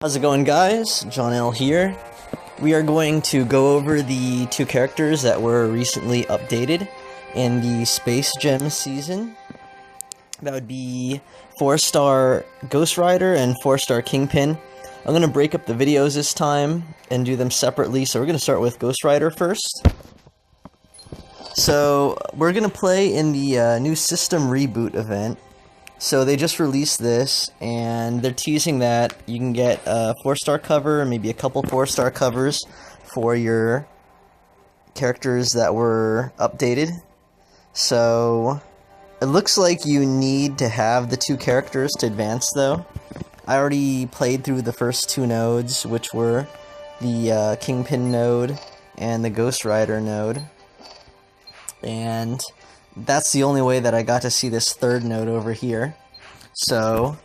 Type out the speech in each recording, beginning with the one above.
How's it going, guys? John L here. We are going to go over the two characters that were recently updated in the Space Gem season. That would be 4-star Ghost Rider and 4-star Kingpin. I'm going to break up the videos this time and do them separately, so we're going to start with Ghost Rider first. So, we're going to play in the new System Reboot event. So they just released this, and they're teasing that you can get a 4-star cover, maybe a couple 4-star covers for your characters that were updated. So it looks like you need to have the two characters to advance, though. I already played through the first two nodes, which were the Kingpin node and the Ghost Rider node. And that's the only way that I got to see this third node over here. So,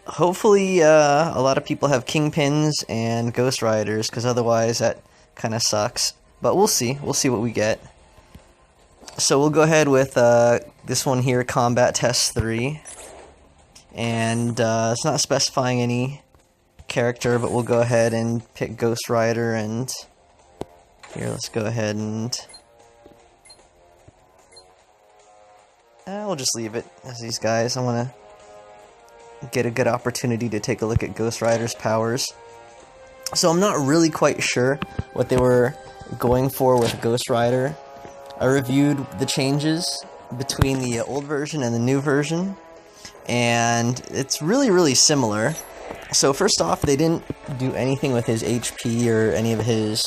hopefully a lot of people have Kingpins and Ghost Riders, because otherwise that kind of sucks. But we'll see. We'll see what we get. So we'll go ahead with this one here, Combat Test 3. And it's not specifying any character, but we'll go ahead and pick Ghost Rider, and here, let's go ahead and we'll just leave it as these guys. I want to get a good opportunity to take a look at Ghost Rider's powers. So I'm not really quite sure what they were going for with Ghost Rider. I reviewed the changes between the old version and the new version, and it's really similar. So first off, they didn't do anything with his HP or any of his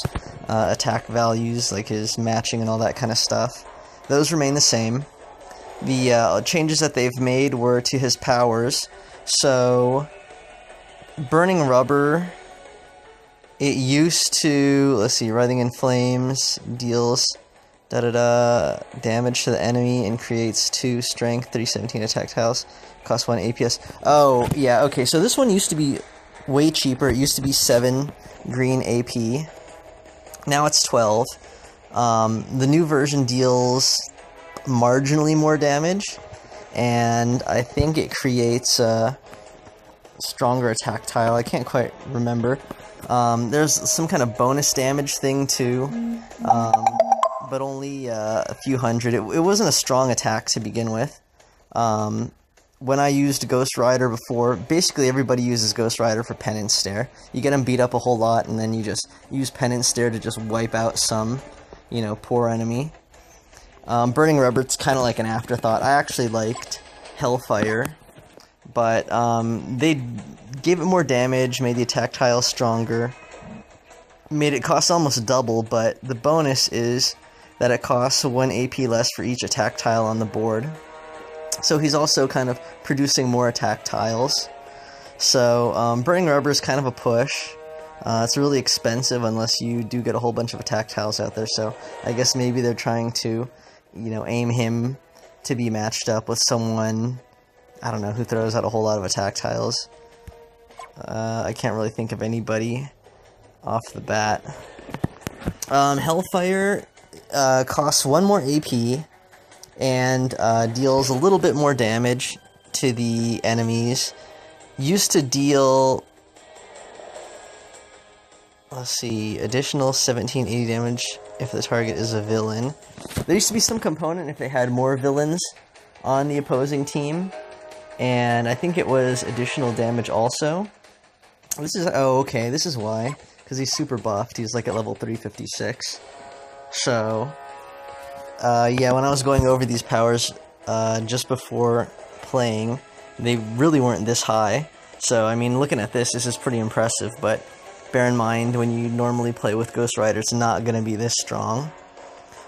attack values, like his matching and all that kind of stuff. Those remain the same. The changes that they've made were to his powers. So, Burning Rubber, it used to, let's see, Writhing in Flames deals damage to the enemy and creates 2 strength, 317 attack tiles, costs 1 APS. Oh, yeah, okay, so this one used to be way cheaper. It used to be 7 green AP. Now it's 12. The new version deals marginally more damage, and I think it creates a stronger attack tile. I can't quite remember. There's some kind of bonus damage thing too, but only a few hundred. It wasn't a strong attack to begin with. When I used Ghost Rider before, basically everybody uses Ghost Rider for Penance Stare. You get him beat up a whole lot, and then you just use Penance Stare to just wipe out some, poor enemy. Burning Rubber's kind of like an afterthought. I actually liked Hellfire, but they gave it more damage, made the attack tile stronger, made it cost almost double, but the bonus is that it costs 1 AP less for each attack tile on the board. So he's also kind of producing more attack tiles. So Burning Rubber is kind of a push. It's really expensive unless you do get a whole bunch of attack tiles out there, so I guess maybe they're trying to aim him to be matched up with someone, I don't know, who throws out a whole lot of attack tiles. I can't really think of anybody off the bat. Hellfire costs 1 more AP and deals a little bit more damage to the enemies. Used to deal, let's see, additional 1780 damage if the target is a villain. There used to be some component if they had more villains on the opposing team, and I think it was additional damage also. This is, oh, okay, this is why, because he's super buffed. He's like at level 356. So, yeah, when I was going over these powers just before playing, they really weren't this high. So, I mean, looking at this is pretty impressive, but bear in mind, when you normally play with Ghost Rider, it's not going to be this strong.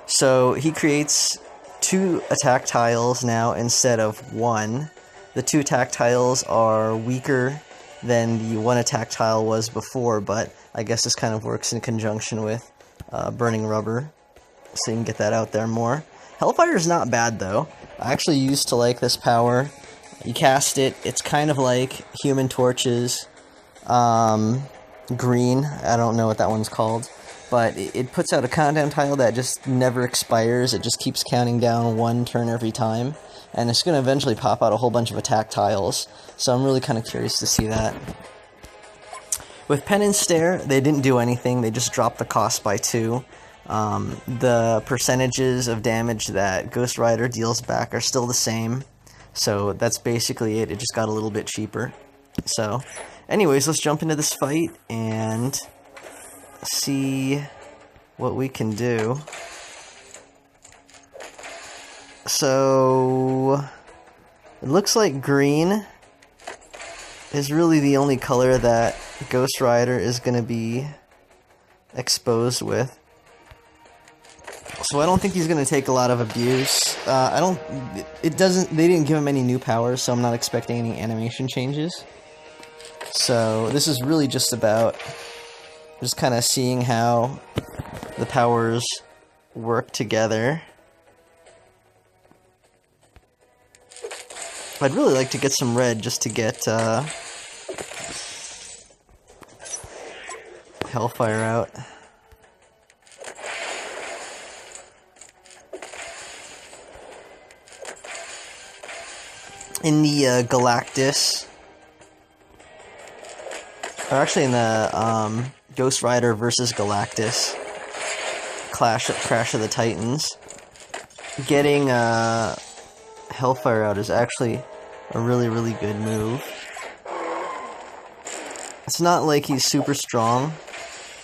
So he creates 2 attack tiles now instead of 1. The 2 attack tiles are weaker than the 1 attack tile was before, but I guess this kind of works in conjunction with Burning Rubber, so you can get that out there more. Hellfire is not bad, though. I actually used to like this power. You cast it, it's kind of like Human Torch's green, I don't know what that one's called, but it puts out a countdown tile that just never expires. It just keeps counting down 1 turn every time, and it's going to eventually pop out a whole bunch of attack tiles, so I'm really kind of curious to see that. With Pen and Stare, they didn't do anything. They just dropped the cost by 2. The percentages of damage that Ghost Rider deals back are still the same. So that's basically it. It just got a little bit cheaper. So, anyways, let's jump into this fight and see what we can do. So, it looks like green is really the only color that Ghost Rider is going to be exposed with. So I don't think he's going to take a lot of abuse. They didn't give him any new powers, so I'm not expecting any animation changes. So this is really just about just kind of seeing how the powers work together. I'd really like to get some red just to get Hellfire out. In the Galactus, or actually in the Ghost Rider versus Galactus Crash of the Titans, getting Hellfire out is actually a really, really good move. It's not like he's super strong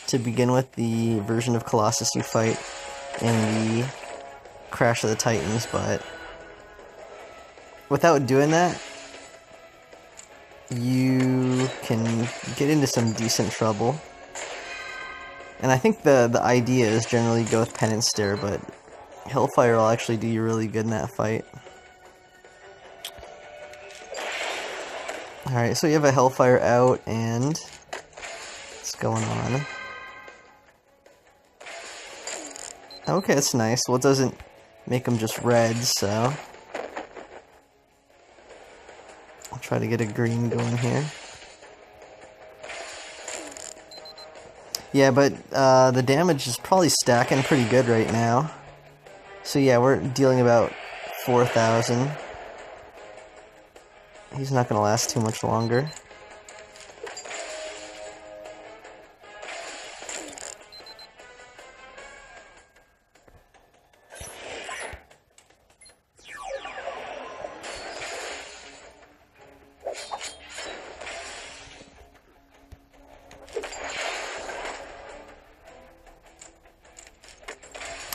to begin with, the version of Colossus you fight in the Crash of the Titans, but without doing that, you can get into some decent trouble. And I think the idea is generally go with Pen and Stare, but Hellfire will actually do you really good in that fight. Alright, so you have a Hellfire out, and what's going on? Okay, that's nice. Well, it doesn't make them just red, so I'll try to get a green going here. Yeah, but the damage is probably stacking pretty good right now. So yeah, we're dealing about 4,000. He's not going to last too much longer.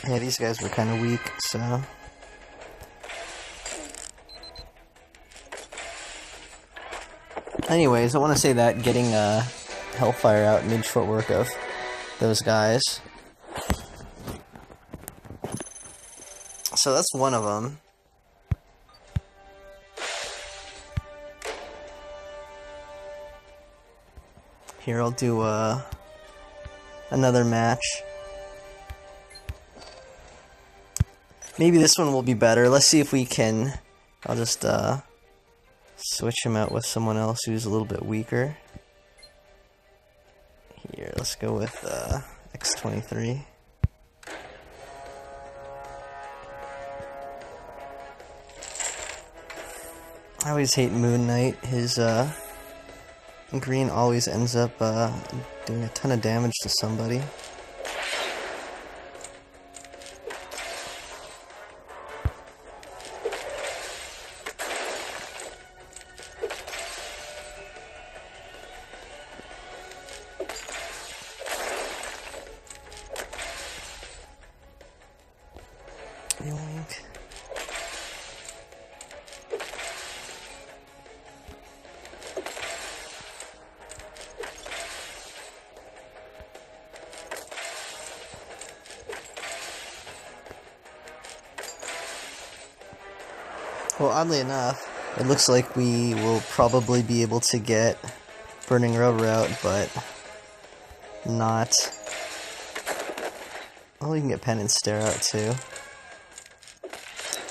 Yeah, these guys were kind of weak, so anyways, I want to say that getting Hellfire out made short work of those guys. So that's one of them. Here, I'll do another match. Maybe this one will be better. Let's see if we can. I'll just switch him out with someone else who's a little bit weaker. Here, let's go with X23. I always hate Moon Knight. His green always ends up doing a ton of damage to somebody. Yoink. Well, oddly enough, it looks like we will probably be able to get Burning Rubber out, but not. Well, we can get Pen and Stare out too.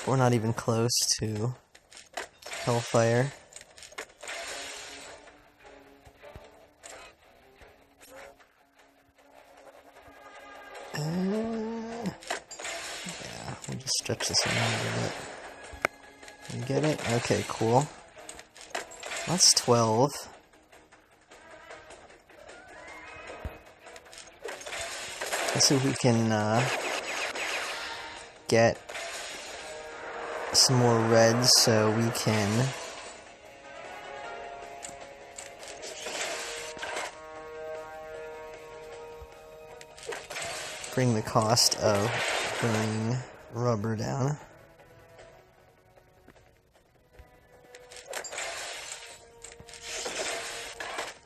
We're not even close to Hellfire. Yeah, we'll just stretch this one out a little bit. You get it? Okay, cool. That's 12. Let's see if we can get some more reds so we can bring the cost of burning rubber down.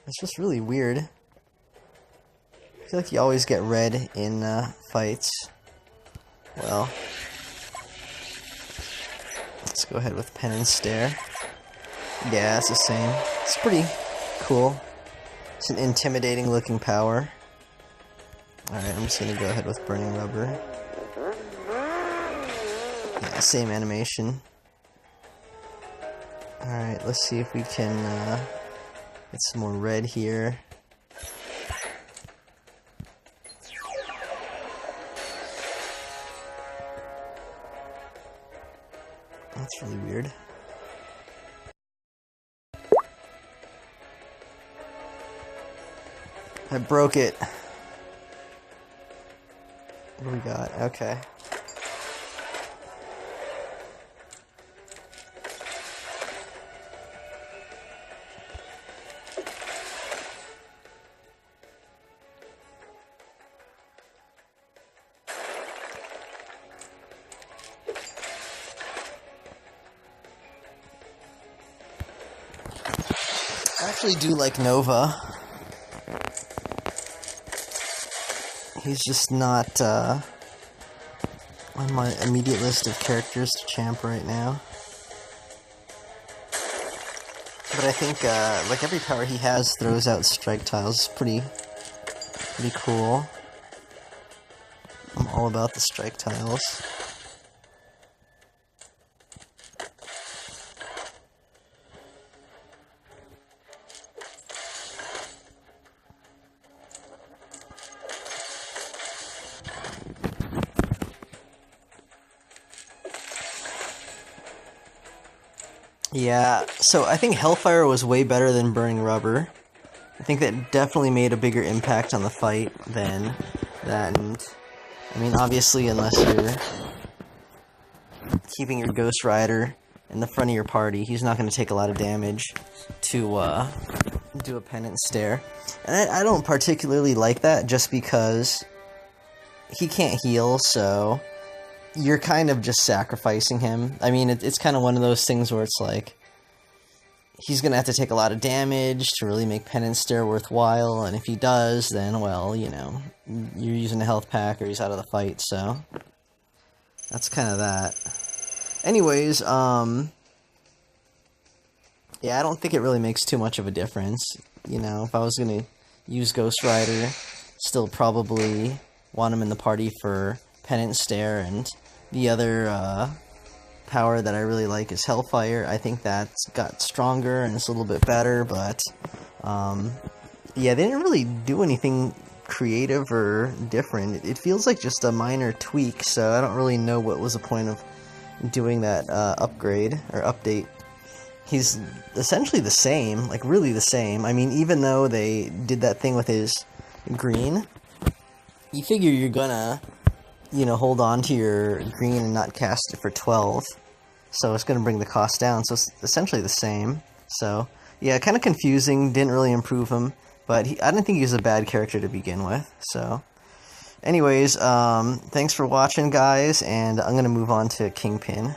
It's just really weird. I feel like you always get red in fights. Well, let's go ahead with Pen and Stare. Yeah, it's the same. It's pretty cool. It's an intimidating looking power. Alright, I'm just gonna go ahead with Burning Rubber. Yeah, same animation. Alright, let's see if we can get some more red here. That's really weird. I broke it. What do we got? Okay. I actually do like Nova. He's just not on my immediate list of characters to champ right now. But I think like every power he has throws out strike tiles. Pretty cool. I'm all about the strike tiles. Yeah, so I think Hellfire was way better than Burning Rubber. I think that definitely made a bigger impact on the fight than that, and I mean, obviously, unless you're keeping your Ghost Rider in the front of your party, he's not going to take a lot of damage to do a Pen and Stare. And I don't particularly like that, just because he can't heal, so you're kind of just sacrificing him. I mean, it's kind of one of those things where it's like, he's going to have to take a lot of damage to really make Pen and Stare worthwhile, and if he does, then, well, you know, you're using a health pack or he's out of the fight, so that's kind of that. Anyways, yeah, I don't think it really makes too much of a difference. You know, if I was going to use Ghost Rider, still probably want him in the party for Pen and Stare, and the other power that I really like is Hellfire. I think that's got stronger and it's a little bit better, but yeah, they didn't really do anything creative or different. It feels like just a minor tweak, so I don't really know what was the point of doing that upgrade or update. He's essentially the same, like really the same. I mean, even though they did that thing with his green, you figure you're gonna, you know, hold on to your green and not cast it for 12. So it's going to bring the cost down. So it's essentially the same. So, yeah, kind of confusing. Didn't really improve him. But I didn't think he was a bad character to begin with. So, anyways, thanks for watching, guys. And I'm going to move on to Kingpin.